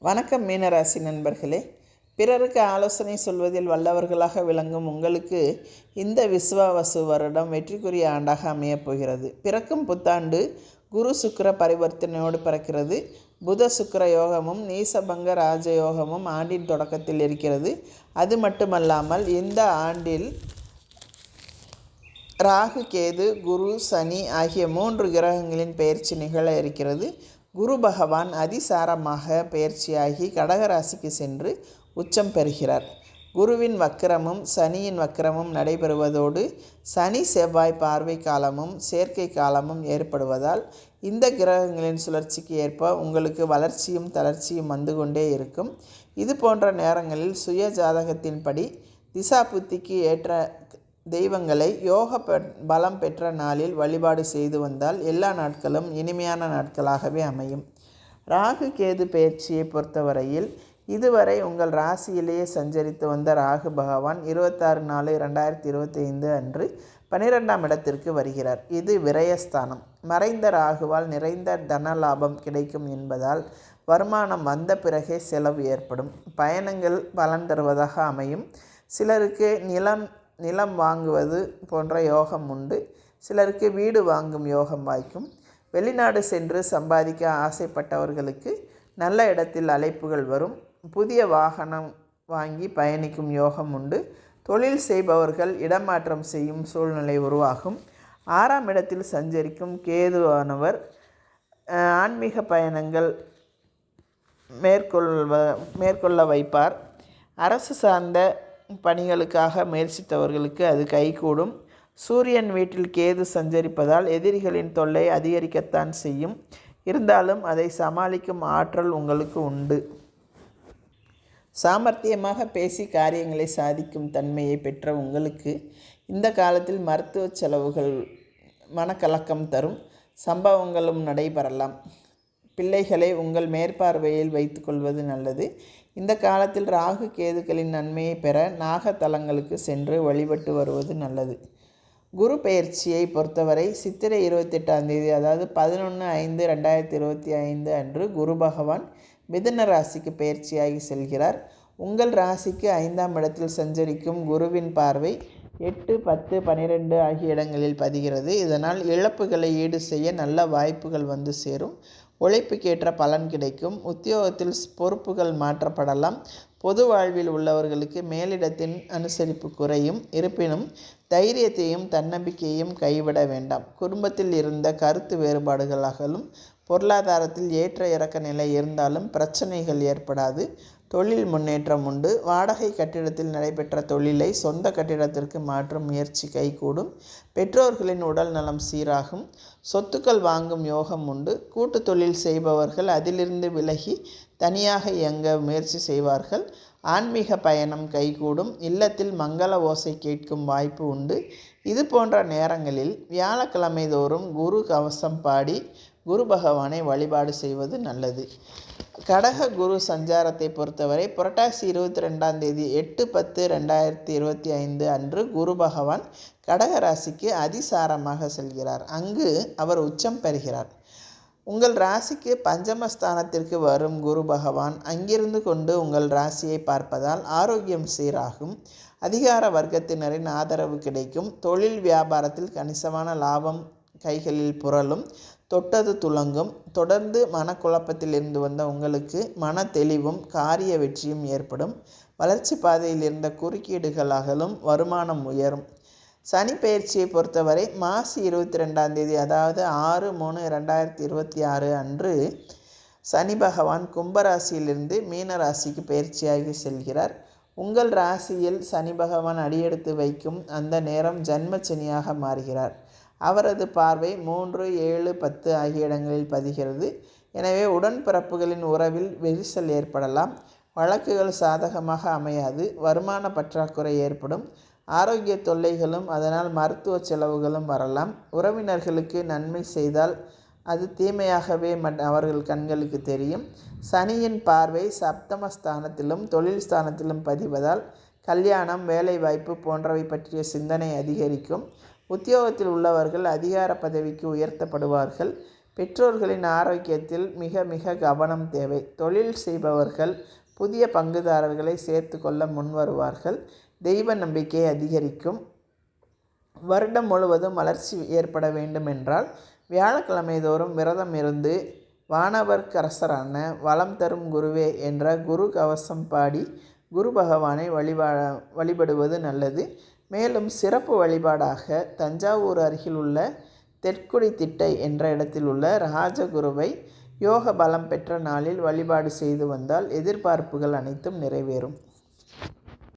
வணக்கம் மீனராசி நண்பர்களே. பிறருக்கு ஆலோசனை சொல்வதில் வல்லவர்களாக விளங்கும் உங்களுக்கு இந்த விசுவாவசு வருடம் வெற்றிக்குரிய ஆண்டாக அமையப் போகிறது. பிறக்கும் புத்தாண்டு குரு சுக்கிர பரிவர்த்தனையோடு பிறக்கிறது. புத சுக்கிர யோகமும் நீசபங்க ராஜயோகமும் ஆண்டின் தொடக்கத்தில் இருக்கிறது. அது மட்டுமல்லாமல் இந்த ஆண்டில் ராகு, கேது, குரு, சனி ஆகிய 3 கிரகங்களின் பெயர்ச்சி நிகழ இருக்கிறது. குரு பகவான் அதிசாரமாக பெயர்ச்சியாகி கடகராசிக்கு சென்று உச்சம் பெறுகிறார். குருவின் வக்கிரமும் சனியின் வக்கிரமும் நடைபெறுவதோடு சனி செவ்வாய் பார்வை காலமும் சேர்க்கை காலமும் ஏற்படுவதால் இந்த கிரகங்களின் சுழற்சிக்கு ஏற்ப உங்களுக்கு வளர்ச்சியும் தளர்ச்சியும் வந்து கொண்டே இருக்கும். இது போன்ற நேரங்களில் சுய ஜாதகத்தின்படி திசா புத்திக்கு ஏற்ற தெய்வங்களை யோக பலம் பெற்ற நாளில் வழிபாடு செய்து வந்தால் எல்லா நாட்களும் இனிமையான நாட்களாகவே அமையும். ராகு கேது பெயர்ச்சியை பொறுத்தவரையில் இதுவரை உங்கள் ராசியிலேயே சஞ்சரித்து வந்த ராகு பகவான் 26/4/2025 அன்று 12ஆம் இடத்திற்கு வருகிறார். இது விரயஸ்தானம். மறைந்த ராகுவால் நிறைந்த தன லாபம் கிடைக்கும் என்பதால் வருமானம் வந்த பிறகே செலவு ஏற்படும். பயணங்கள் பலன் தருவதாக அமையும். சிலருக்கு நிலம் வாங்குவது போன்ற யோகம் உண்டு. சிலருக்கு வீடு வாங்கும் யோகம் வாய்க்கும். வெளிநாடு சென்று சம்பாதிக்க ஆசைப்பட்டவர்களுக்கு நல்ல இடத்தில் அழைப்புகள் வரும். புதிய வாகனம் வாங்கி பயணிக்கும் யோகம் உண்டு. தொழில் செய்பவர்கள் இடமாற்றம் செய்யும் சூழ்நிலை உருவாகும். 6ஆம் இடத்தில் சஞ்சரிக்கும் கேதுவானவர் ஆன்மீக பயணங்கள் மேற்கொள்ள வைப்பார். அரசு சார்ந்த பணிகளுக்காக முயற்சித்தவர்களுக்கு அது கைகூடும். சூரியன் வீட்டில் கேது சஞ்சரிப்பதால் எதிரிகளின் தொல்லை அதிகரிக்கத்தான் செய்யும். இருந்தாலும் அதை சமாளிக்கும் ஆற்றல் உங்களுக்கு உண்டு. சாமர்த்தியமாக பேசி காரியங்களை சாதிக்கும் தன்மையை பெற்ற உங்களுக்கு இந்த காலத்தில் மருத்துவ செலவுகள் மனக்கலக்கம் தரும் சம்பவங்களும் நடைபெறலாம். பிள்ளைகளை உங்கள் மேற்பார்வையில் வைத்து கொள்வது நல்லது. இந்த காலத்தில் ராகு கேதுக்களின் நன்மையை பெற நாகத்தலங்களுக்கு சென்று வழிபட்டு வருவது நல்லது. குரு பெயர்ச்சியை பொறுத்தவரை சித்திரை 28ஆம் தேதி அதாவது 11/5/2025 அன்று குரு பகவான் மிதுன ராசிக்கு பெயர்ச்சியாகி செல்கிறார். உங்கள் ராசிக்கு 5ஆம் இடத்தில் சஞ்சரிக்கும் குருவின் பார்வை 8, 10, 12 ஆகிய இடங்களில் பதிகிறது. இதனால் இழப்புகளை ஈடு செய்ய நல்ல வாய்ப்புகள் வந்து சேரும். உழைப்புக்கேற்ற பலன் கிடைக்கும். உத்தியோகத்தில் பொறுப்புகள் மாற்றப்படலாம். பொது வாழ்வில் உள்ளவர்களுக்கு மேலிடத்தின் அனுசரிப்பு குறையும். இருப்பினும் தைரியத்தையும் தன்னம்பிக்கையையும் கைவிட வேண்டாம். குடும்பத்தில் இருந்த கருத்து வேறுபாடுகள் அகலும். பொருளாதாரத்தில் ஏற்ற இறக்க நிலை இருந்தாலும் பிரச்சனைகள் ஏற்படாது. தொழில் முன்னேற்றம் உண்டு. வாடகை கட்டிடத்தில் நடைபெற்ற தொழிலை சொந்த கட்டிடத்திற்கு மாற்றும் முயற்சி கைகூடும். பெற்றோர்களின் உடல் நலம் சீராகும். சொத்துக்கள் வாங்கும் யோகம் உண்டு. கூட்டு தொழில் செய்பவர்கள் அதிலிருந்து விலகி தனியாக இயங்க முயற்சி செய்வார்கள். ஆன்மீக பயணம் கைகூடும். இல்லத்தில் மங்கள ஓசை கேட்கும் வாய்ப்பு உண்டு. இது போன்ற நேரங்களில் வியாழக்கிழமை தோறும் குரு கவசம் பாடி குரு பகவானை வழிபாடு செய்வது நல்லது. கடக குரு சஞ்சாரத்தை பொறுத்தவரை புரட்டாசி 22ஆம் தேதி 8/10/2025 அன்று குரு பகவான் கடக ராசிக்கு அதிசாரமாக செல்கிறார். அங்கு அவர் உச்சம் பெறுகிறார். உங்கள் ராசிக்கு பஞ்சமஸ்தானத்திற்கு வரும் குரு பகவான் அங்கிருந்து கொண்டு உங்கள் ராசியை பார்ப்பதால் ஆரோக்கியம் சீராகும். அதிகார வர்க்கத்தினரின் ஆதரவு கிடைக்கும். தொழில் வியாபாரத்தில் கணிசமான லாபம் கைகளில் புரளும். தொட்டது துலங்கும். தொடர்ந்து மனக்குழப்பத்தில் இருந்து வந்த உங்களுக்கு மன தெளிவும் காரிய வெற்றியும் ஏற்படும். வளர்ச்சி பாதையில் இருந்த குறுக்கீடுகள் அகலும். வருமானம் உயரும். சனி பெயர்ச்சியை பொறுத்தவரை மாசி 22ஆம் தேதி அதாவது 6/3/2026 அன்று சனி பகவான் கும்பராசியிலிருந்து மீன ராசிக்கு பெயர்ச்சியாகி செல்கிறார். உங்கள் ராசியில் சனி பகவான் அடியெடுத்து வைக்கும் அந்த நேரம் ஜன்ம சனியாக மாறுகிறார். அவரது பார்வை 3, 7, 10 ஆகிய இடங்களில் பதிகிறது. எனவே உடன்பிறப்புகளின் உறவில் விரிசல் ஏற்படலாம். வழக்குகள் சாதகமாக அமையாது. வருமான பற்றாக்குறை ஏற்படும். ஆரோக்கிய தொல்லைகளும் அதனால் மருத்துவ செலவுகளும் வரலாம். உறவினர்களுக்கு நன்மை செய்தால் அது தீமையாகவே அவர்கள் கண்களுக்கு தெரியும். சனியின் பார்வை சப்தமஸ்தானத்திலும் தொழில் ஸ்தானத்திலும் பதிவதால் கல்யாணம், வேலைவாய்ப்பு போன்றவை பற்றிய சிந்தனை அதிகரிக்கும். உத்தியோகத்தில் உள்ளவர்கள் அதிகார பதவிக்கு உயர்த்தப்படுவார்கள். பெற்றோர்களின் ஆரோக்கியத்தில் மிக மிக கவனம் தேவை. தொழில் செய்பவர்கள் புதிய பங்குதாரர்களை சேர்த்து கொள்ள முன்வருவார்கள். தெய்வ நம்பிக்கை அதிகரிக்கும். வருடம் முழுவதும் வளர்ச்சி ஏற்பட வேண்டுமென்றால் வியாழக்கிழமை தோறும் விரதம் இருந்து வானவர்க்கரசரான வளம் தரும் குருவே என்ற குரு கவசம் பாடி குரு பகவானை வழிபடுவது நல்லது. மேலும் சிறப்பு வழிபாடாக தஞ்சாவூர் அருகில் உள்ள தெற்குடி திட்டை என்ற இடத்தில் உள்ள ராஜகுருவை யோக பலம் பெற்ற நாளில் வழிபாடு செய்து வந்தால் எதிர்பார்ப்புகள் அனைத்தும் நிறைவேறும்.